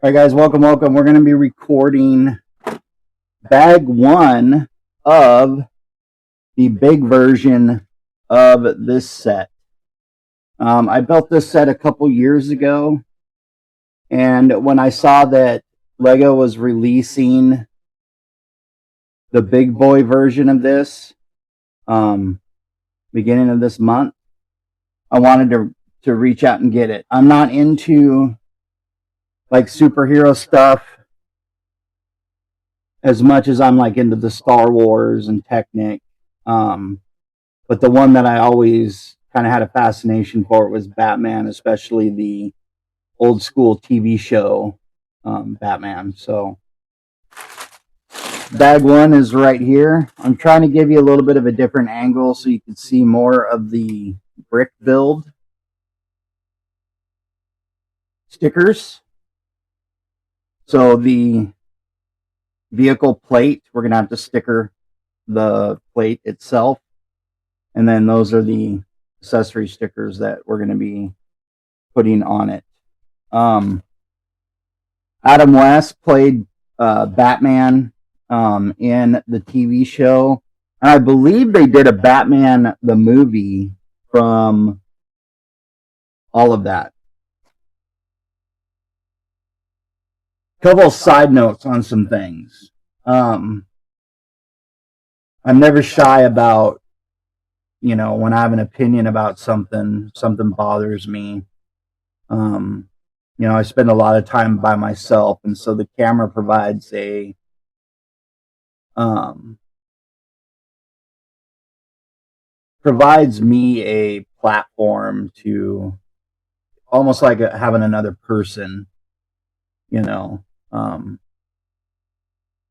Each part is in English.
All right, guys, welcome. We're going to be recording bag one of the big version of this set. I built this set a couple years ago, and when I saw that Lego was releasing the big boy version of this, beginning of this month, I wanted to reach out and get it. I'm not into like superhero stuff as much as I'm like into the Star Wars and Technic. But the one that I always kind of had a fascination for was Batman, especially the old school TV show Batman. So bag one is right here. I'm trying to give you a little bit of a different angle so you can see more of the brick build stickers. So the vehicle plate, we're going to have to sticker the plate itself. And then those are the accessory stickers that we're going to be putting on it. Adam West played Batman in the TV show. And I believe they did a Batman the movie from all of that. Couple side notes on some things. I'm never shy about, when I have an opinion about something bothers me. I spend a lot of time by myself, and so the camera provides me a platform to almost like having another person,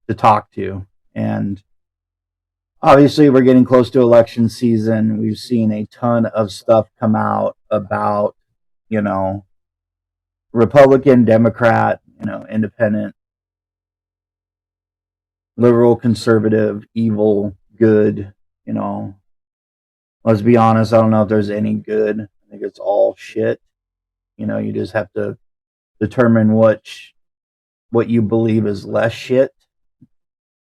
to talk to. And obviously we're getting close to election season. We've seen a ton of stuff come out about, Republican, Democrat, independent, liberal, conservative, evil, good, let's be honest, I don't know if there's any good. I think it's all shit. You just have to determine what you believe is less shit.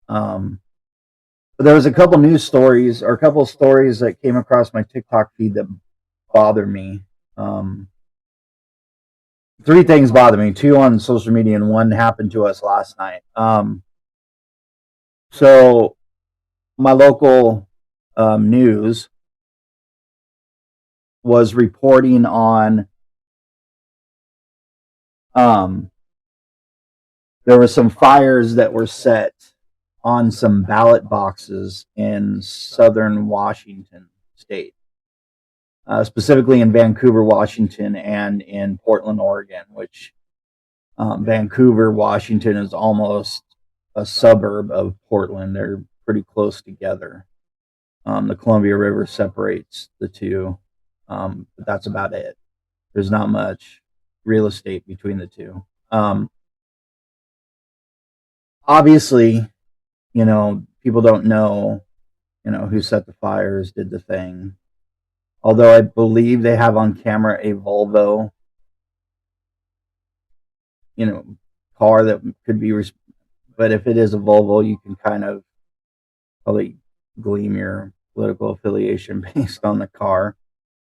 But there was a couple news stories or a couple of stories that came across my TikTok feed that bother me. Three things bother me, two on social media and one happened to us last night. So my local news was reporting on there were some fires that were set on some ballot boxes in southern Washington state, specifically in Vancouver, Washington, and in Portland, Oregon, which Vancouver, Washington is almost a suburb of Portland. They're pretty close together. The Columbia River separates the two, but that's about it. There's not much real estate between the two. Obviously, people don't know, who set the fires, did the thing. Although I believe they have on camera a Volvo, car that could be, but if it is a Volvo, you can kind of probably glean your political affiliation based on the car.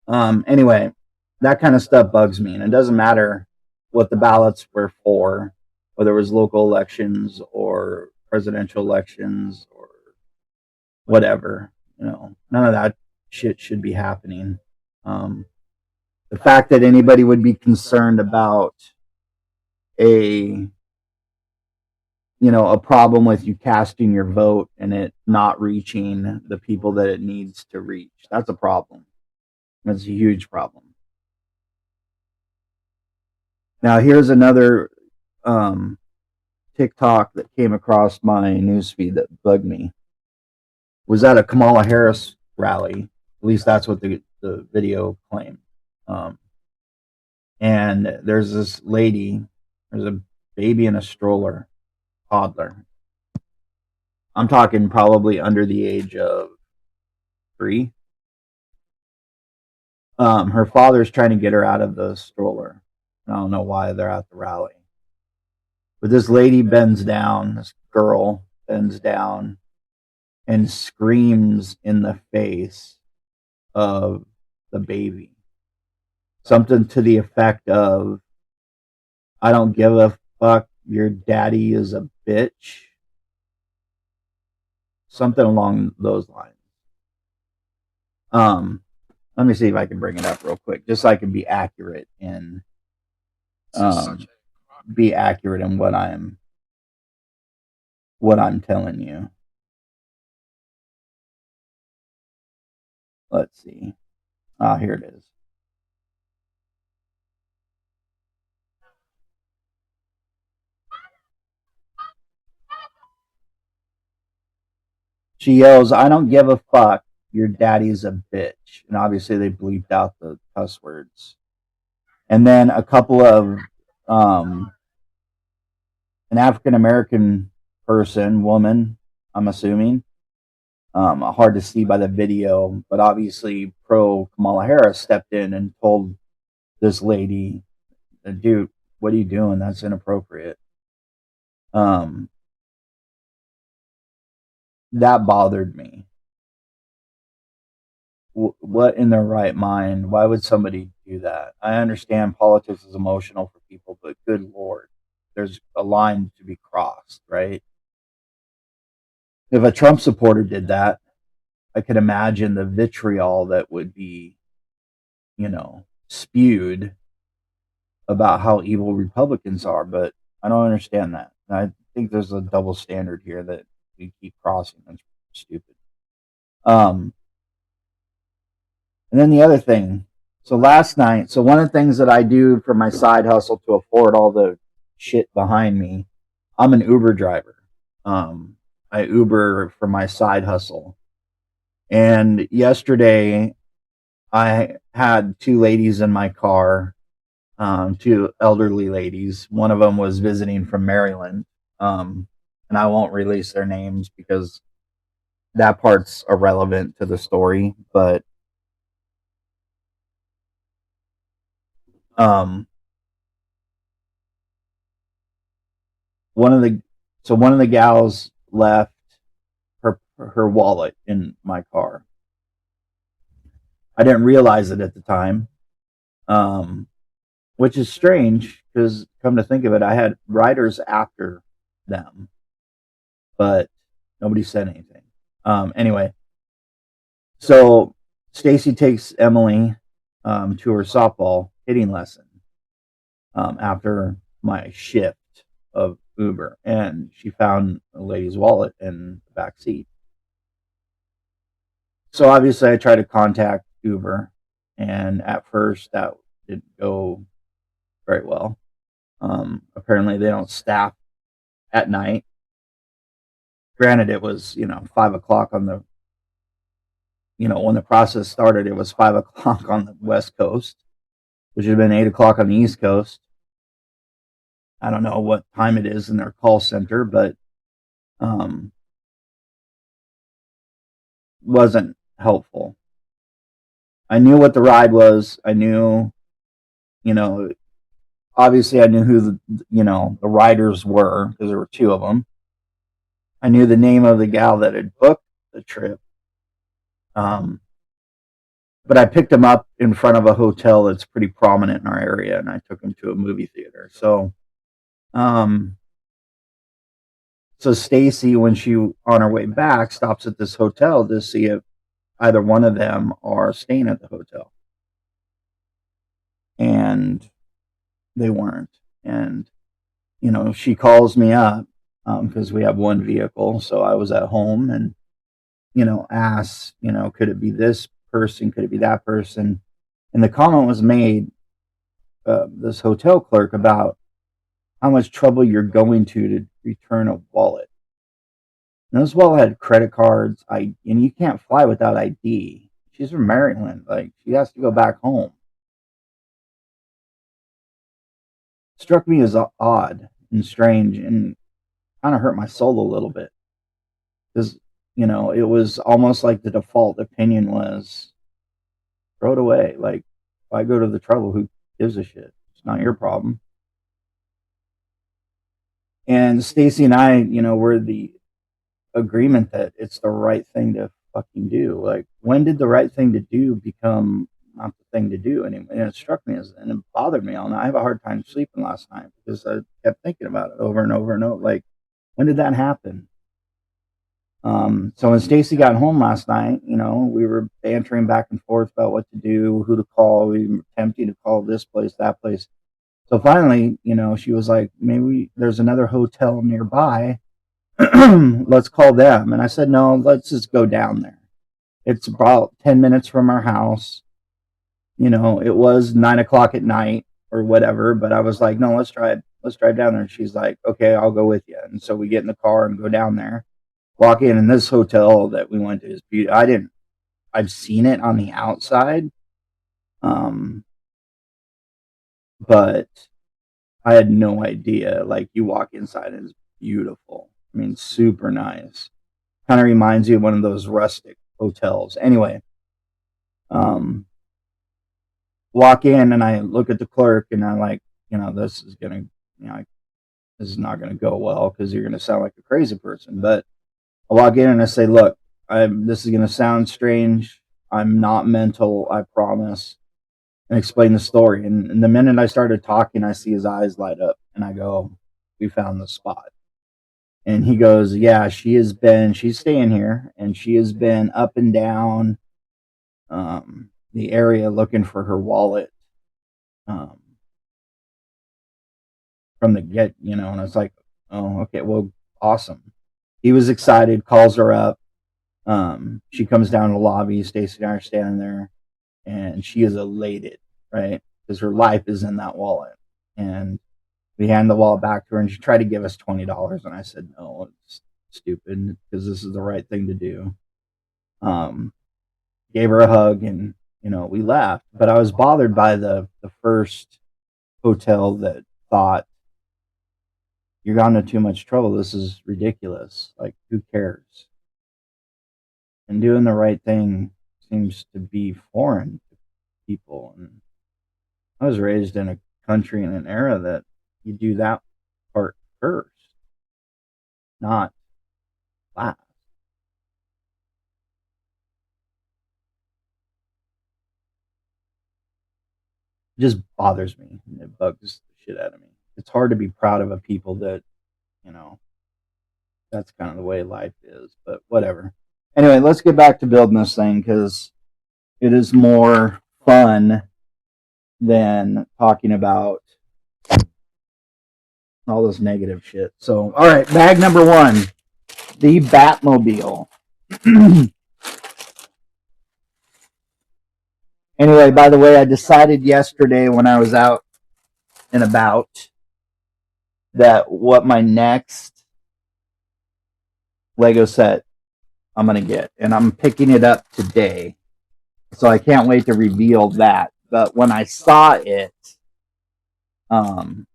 Anyway, that kind of stuff bugs me, and it doesn't matter what the ballots were for, whether it was local elections or presidential elections or whatever. None of that shit should be happening. The fact that anybody would be concerned about a problem with you casting your vote and it not reaching the people that it needs to reach, that's a problem. That's a huge problem. Now here's another TikTok that came across my newsfeed that bugged me. Was at a Kamala Harris rally. At least that's what the video claimed. And there's this lady, there's a baby in a stroller, toddler. I'm talking probably under the age of 3. Her father's trying to get her out of the stroller. I don't know why they're at the rally. But this lady bends down, this girl bends down and screams in the face of the baby. Something to the effect of, I don't give a fuck, your daddy is a bitch. Something along those lines. Um, Let me see if I can bring it up real quick, just so I can um, be accurate in what I'm telling you. Let's see. Ah, here it is. She yells, "I don't give a fuck. Your daddy's a bitch." And obviously they bleeped out the cuss words. And then a couple of um, an African American person, woman, I'm assuming. Hard to see by the video, but obviously pro Kamala Harris stepped in and told this lady, "Dude, what are you doing? That's inappropriate." Um, that bothered me. What in their right mind? Why would somebody do that? I understand politics is emotional for people, but good lord, there's a line to be crossed, right? If a Trump supporter did that, I could imagine the vitriol that would be, spewed about how evil Republicans are, but I don't understand that. I think there's a double standard here that we keep crossing. That's stupid. Um, and then the other thing, so last night, so one of the things that I do for my side hustle to afford all the shit behind me, I'm an Uber driver. Um, I Uber for my side hustle. And yesterday, I had two ladies in my car, two elderly ladies. One of them was visiting from Maryland, and I won't release their names because that part's irrelevant to the story. But um, one of the one of the gals left her wallet in my car. I didn't realize it at the time, um, which is strange because come to think of it, I had riders after them, but nobody said anything. Anyway, so Stacy takes Emily to her softball hitting lesson after my shift of Uber, and she found a lady's wallet in the back seat. So obviously, I tried to contact Uber, and at first that didn't go very well. Apparently, they don't staff at night. Granted, it was 5 o'clock on the when the process started, it was 5 o'clock on the West Coast, which had been 8 o'clock on the East Coast. I don't know what time it is in their call center, but um, wasn't helpful. I knew what the ride was. I knew, you know, obviously I knew who the riders were because there were two of them. I knew the name of the gal that had booked the trip. Um, but I picked him up in front of a hotel that's pretty prominent in our area, and I took him to a movie theater. Um, so Stacy, when she on her way back, stops at this hotel to see if either one of them are staying at the hotel, and they weren't. And she calls me up because we have one vehicle, so I was at home and asks, could it be this person? Could it be that person? And the comment was made, this hotel clerk, about how much trouble you're going to return a wallet. And this wallet had credit cards. And you can't fly without ID. She's from Maryland. Like, she has to go back home. Struck me as odd and strange and kind of hurt my soul a little bit. Because, it was almost like the default opinion was throw it away. Like, why go to the trouble? Who gives a shit? It's not your problem. And Stacy and I, were the agreement that it's the right thing to fucking do. Like, when did the right thing to do become not the thing to do anymore? And it struck me and it bothered me all night. I have a hard time sleeping last night because I kept thinking about it over and over and over. Like, when did that happen? So when Stacy got home last night, we were bantering back and forth about what to do, who to call. We were attempting to call this place, that place. So finally, she was like, maybe there's another hotel nearby. Let's call them. And I said, no, let's just go down there. It's about 10 minutes from our house. It was 9 o'clock at night or whatever, but I was like, no, let's drive down there. And she's like, okay, I'll go with you. And so we get in the car and go down there, walk in, and this hotel that we went to is beautiful. I've seen it on the outside. But I had no idea. Like, you walk inside and it's beautiful. I mean, super nice. Kind of reminds you of one of those rustic hotels. Anyway, um, walk in and I look at the clerk and I'm like, this is gonna, this is not gonna go well because you're gonna sound like a crazy person. But I walk in and I say, look, this is gonna sound strange. I'm not mental, I promise. And explain the story. And the minute I started talking, I see his eyes light up and I go, we found the spot. And he goes, yeah, she's staying here and she has been up and down the area looking for her wallet um, from the and it's like, oh, okay, well, awesome. He was excited, calls her up. She comes down to the lobby. Stacy and I are standing there and she is elated, right? Because her life is in that wallet. And we hand the wallet back to her and she tried to give us $20. And I said, no, it's stupid because this is the right thing to do. Um, Gave her a hug and, we left. But I was bothered by the first hotel that thought, you're gone into too much trouble. This is ridiculous. Like, who cares? And doing the right thing seems to be foreign to people. And I was raised in a country in an era that you do that part first, not last. It just bothers me. It bugs the shit out of me. It's hard to be proud of a people that, you know, that's kind of the way life is, but whatever. Anyway, let's get back to building this thing because it is more fun than talking about all this negative shit. So, all right, bag number one, the Batmobile. Anyway, by the way, I decided yesterday when I was out and about that what my next Lego set I'm going to get, and I'm picking it up today. So I can't wait to reveal that. But when I saw it, um,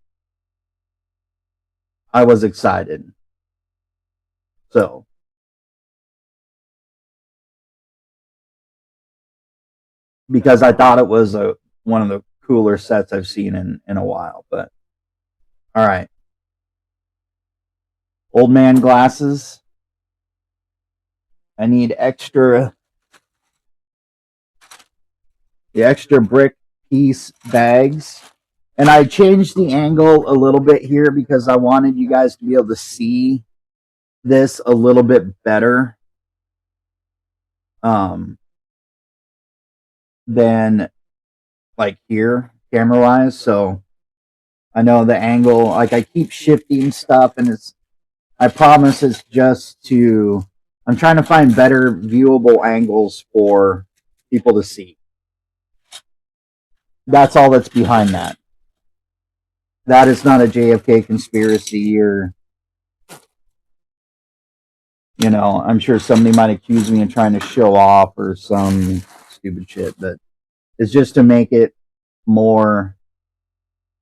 I was excited. So because I thought it was one of the cooler sets I've seen in a while. But all right, old man glasses. I need the extra brick piece bags. And I changed the angle a little bit here because I wanted you guys to be able to see this a little bit better um, than like here, camera wise. So I know the angle, like I keep shifting stuff, and I promise it's just I'm trying to find better viewable angles for people to see. That's all that's behind that. That is not a JFK conspiracy or, I'm sure somebody might accuse me of trying to show off or some stupid shit, but it's just to make it more,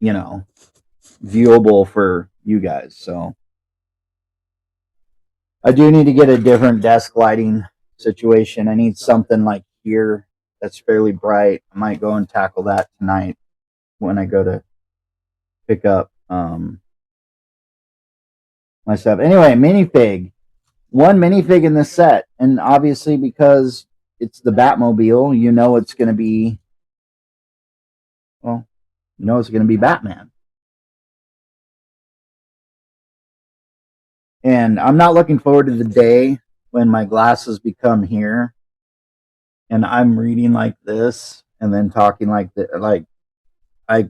you know, viewable for you guys. So I do need to get a different desk lighting situation. I need something like here that's fairly bright. I might go and tackle that tonight when I go to pick up my stuff. Anyway, minifig. One minifig in this set, and obviously because it's the Batmobile, you know it's going to be, well, you know it's going to be Batman. And I'm not looking forward to the day when my glasses become here and I'm reading like this and then talking like that. Like I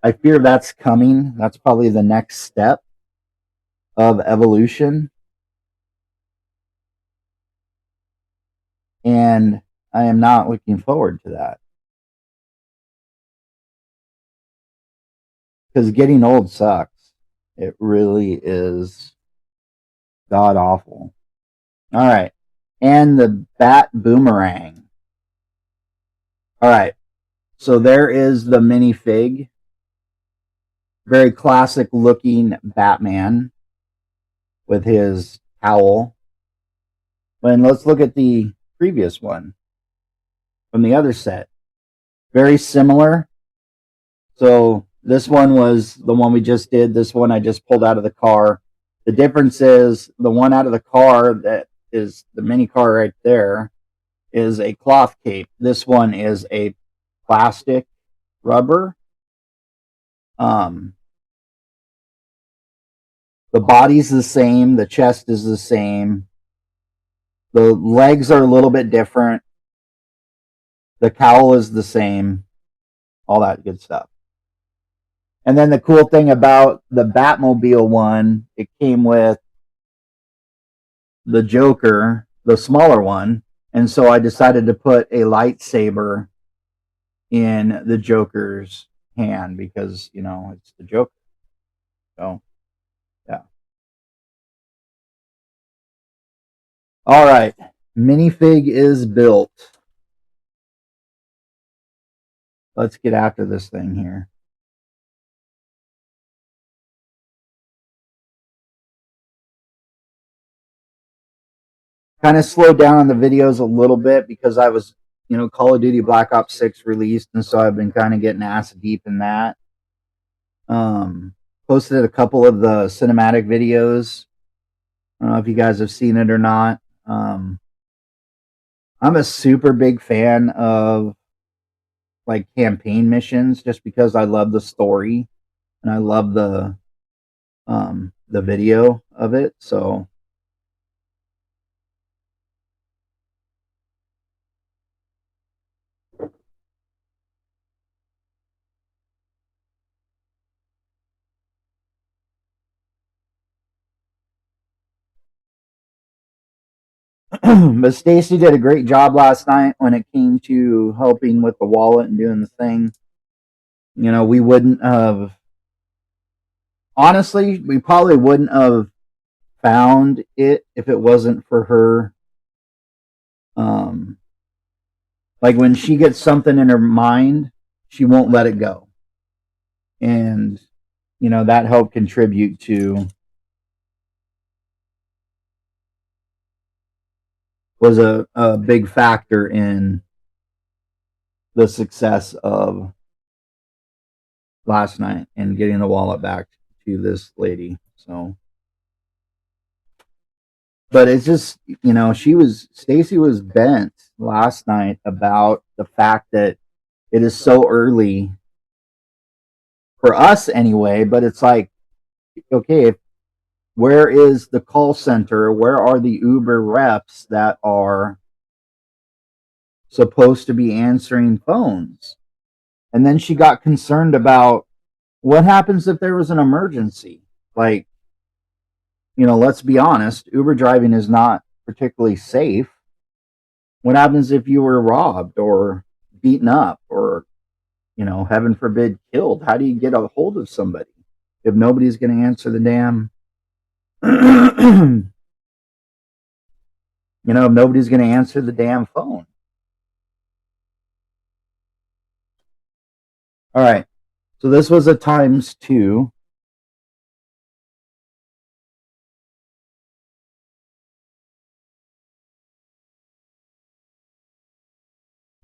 I fear that's coming. That's probably the next step of evolution. And I am not looking forward to that. Because getting old sucks. It really is god awful. All right. And the Bat Boomerang. All right. So there is the minifig. Very classic looking Batman with his cowl. And let's look at the previous one from the other set. Very similar. So this one was the one we just did. This one I just pulled out of the car. The difference is the one out of the car that is the mini car right there is a cloth cape. This one is a plastic rubber. Um, the body's the same. The chest is the same. The legs are a little bit different. The cowl is the same. All that good stuff. And then the cool thing about the Batmobile one, it came with the Joker, the smaller one. And so I decided to put a lightsaber in the Joker's hand because, you know, it's the Joker. So, yeah. All right. Minifig is built. Let's get after this thing here. Kind of slowed down on the videos a little bit because I was, you know, Call of Duty Black Ops 6 released, and so I've been kind of getting ass deep in that. Um, Posted a couple of the cinematic videos. I don't know if you guys have seen it or not. I'm a super big fan of like campaign missions just because I love the story and I love the video of it. So but Stacy did a great job last night when it came to helping with the wallet and doing the thing. You know, we wouldn't have honestly, we probably wouldn't have found it if it wasn't for her. Um, like when she gets something in her mind, she won't let it go. And, you know, that helped contribute to was a big factor in the success of last night and getting the wallet back to this lady. So, but it's just, you know, Stacy was bent last night about the fact that it is so early for us anyway, but it's like, okay, where is the call center? Where are the Uber reps that are supposed to be answering phones? And then she got concerned about what happens if there was an emergency? Like, you know, let's be honest, Uber driving is not particularly safe. What happens if you were robbed or beaten up or, you know, heaven forbid, killed? How do you get a hold of somebody if nobody's going to answer the damn, you know, if nobody's going to answer the damn phone? All right. So this was a times two.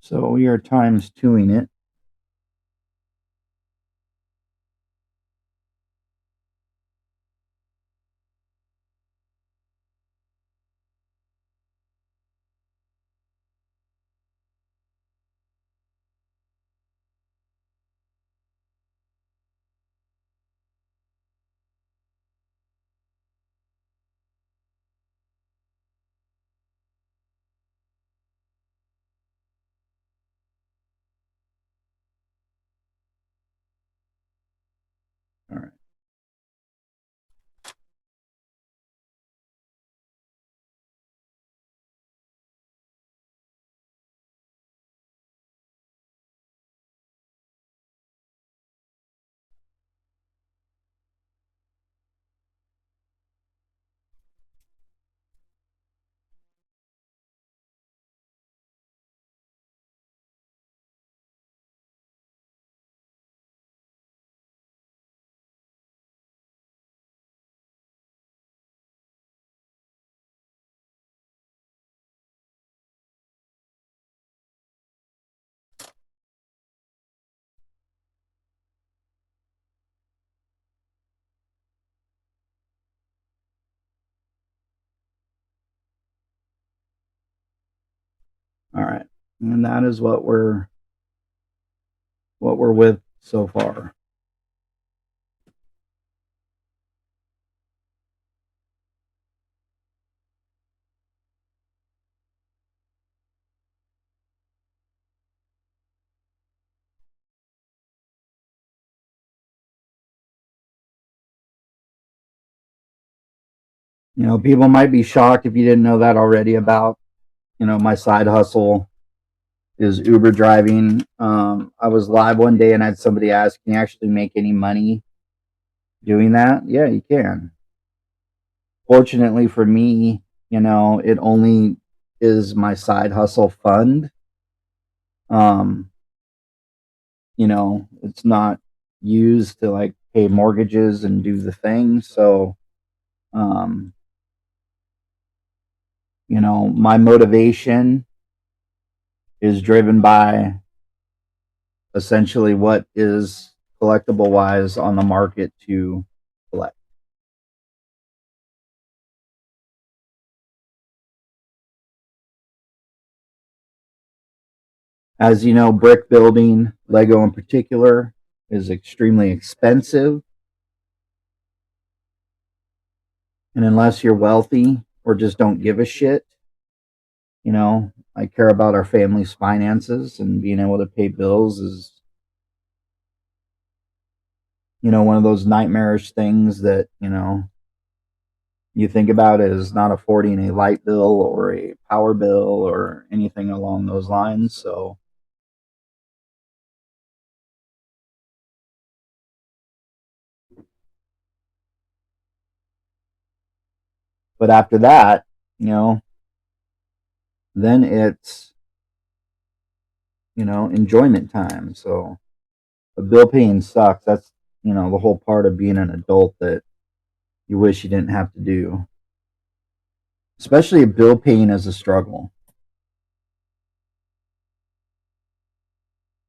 So we are times twoing it. All right. And that is what we're with so far. People might be shocked if you didn't know that already about, my side hustle is Uber driving. I was live one day and I had somebody ask, "Can you actually make any money doing that?" Yeah, you can. Fortunately for me, it only is my side hustle fund. Um, it's not used to like pay mortgages and do the thing. So, um, my motivation is driven by essentially what is collectible wise on the market to collect. As you know, brick building, Lego in particular, is extremely expensive. And unless you're wealthy or just don't give a shit, I care about our family's finances, and being able to pay bills is, one of those nightmarish things that, you think about as not affording a light bill or a power bill or anything along those lines. So, but after that, you know, then it's, enjoyment time. So, the bill paying sucks. That's, the whole part of being an adult that you wish you didn't have to do. Especially bill paying is a struggle.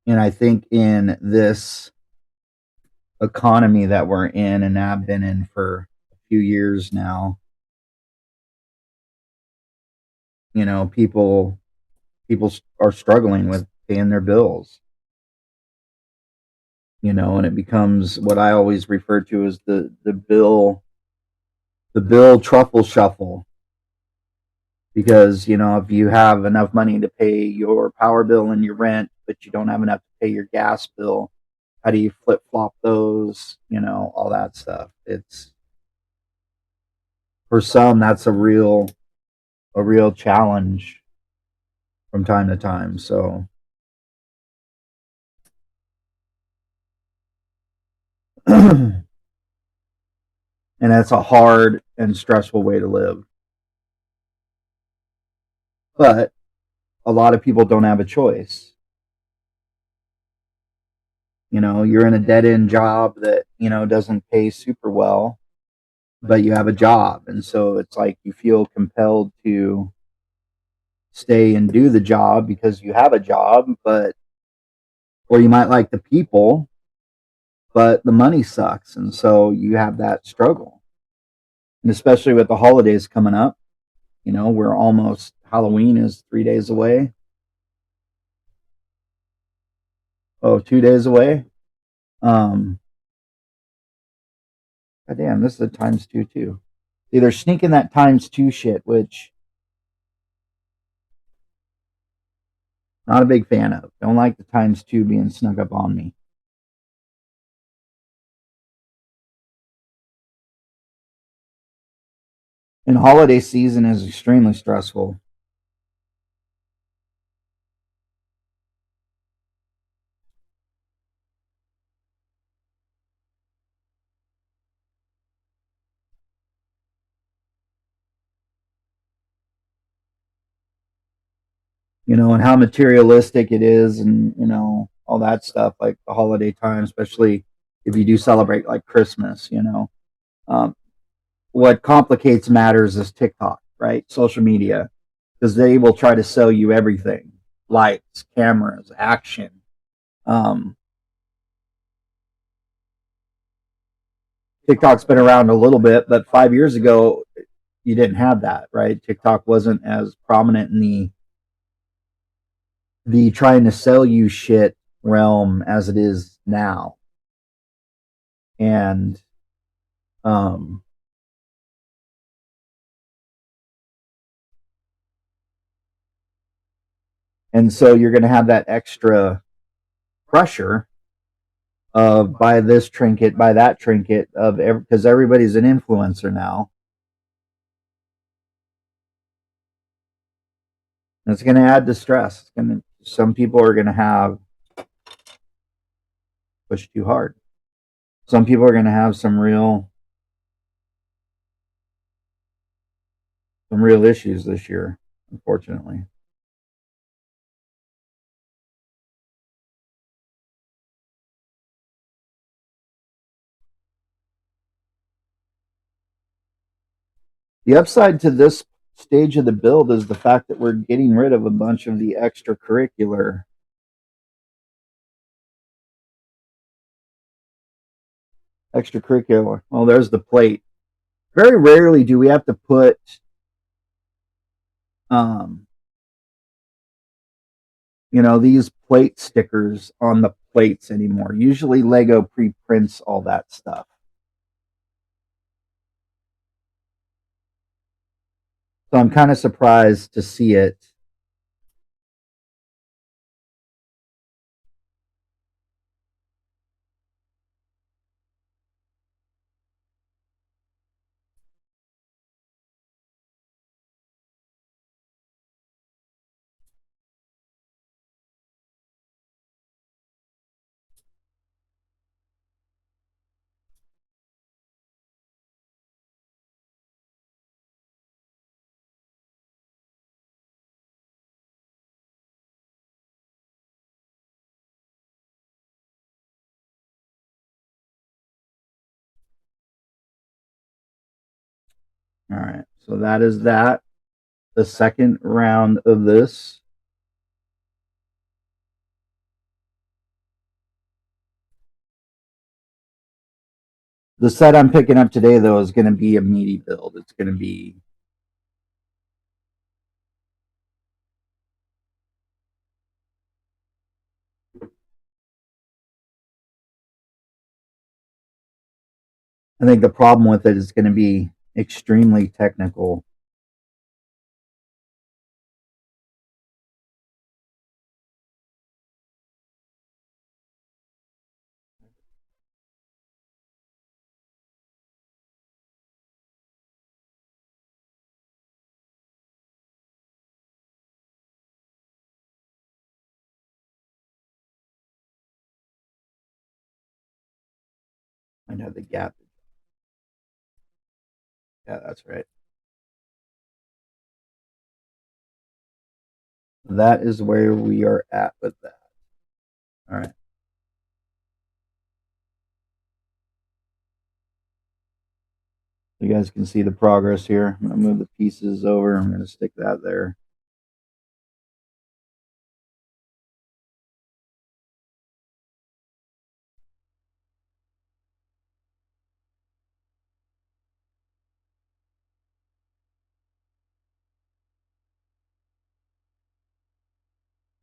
And I think in this economy that we're in and have been in for a few years now, people are struggling with paying their bills. And it becomes what I always refer to as the bill truffle shuffle. Because if you have enough money to pay your power bill and your rent, but you don't have enough to pay your gas bill, how do you flip flop those? All that stuff. It's For some, that's a real challenge from time to time. So, and that's a hard and stressful way to live. But a lot of people don't have a choice. You're in a dead end job that, doesn't pay super well, but you have a job. And so it's like you feel compelled to stay and do the job because you have a job, or you might like the people, but the money sucks. And so you have that struggle. And especially with the holidays coming up, we're almost, Halloween is 3 days away. Oh, 2 days away. Um, God damn, this is a times two too. See, they're sneaking that times two shit, which not a big fan of. Don't like the times two being snuck up on me. And holiday season is extremely stressful. And how materialistic it is, and all that stuff, like the holiday time, especially if you do celebrate like Christmas. Um, what complicates matters is TikTok, right? Social media, because they will try to sell you everything: lights, cameras, action. Um, TikTok's been around a little bit, but 5 years ago, you didn't have that, right? TikTok wasn't as prominent in the trying to sell you shit realm as it is now. And um and so you're going to have that extra pressure of buy this trinket, buy that trinket of because everybody's an influencer now. And it's going to add to stress. It's going to some people are going to have push too hard. Some people are going to have some real issues this year, unfortunately. The upside to this stage of the build is the fact that we're getting rid of a bunch of the extracurricular. Well, there's the plate. Very rarely do we have to put um, these plate stickers on the plates anymore. Usually Lego pre-prints all that stuff. So I'm kind of surprised to see it. All right. So that is that. The second round of this. The set I'm picking up today, though, is going to be a meaty build. It's going to be I think the problem with it is going to be extremely technical. I know the gap. Yeah, that's right. That is where we are at with that. All right. You guys can see the progress here. I'm going to move the pieces over. I'm going to stick that there.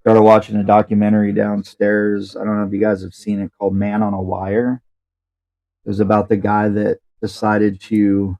Started watching a documentary downstairs. I don't know if you guys have seen it called Man on a Wire. It was about the guy that decided to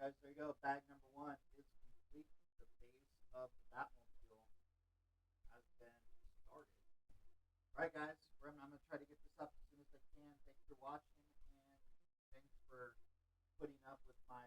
guys, there you go. Bag number one is complete. The base of the Batmobile has been started. All right, guys, I'm going to try to get this up as soon as I can. Thanks for watching, and thanks for putting up with my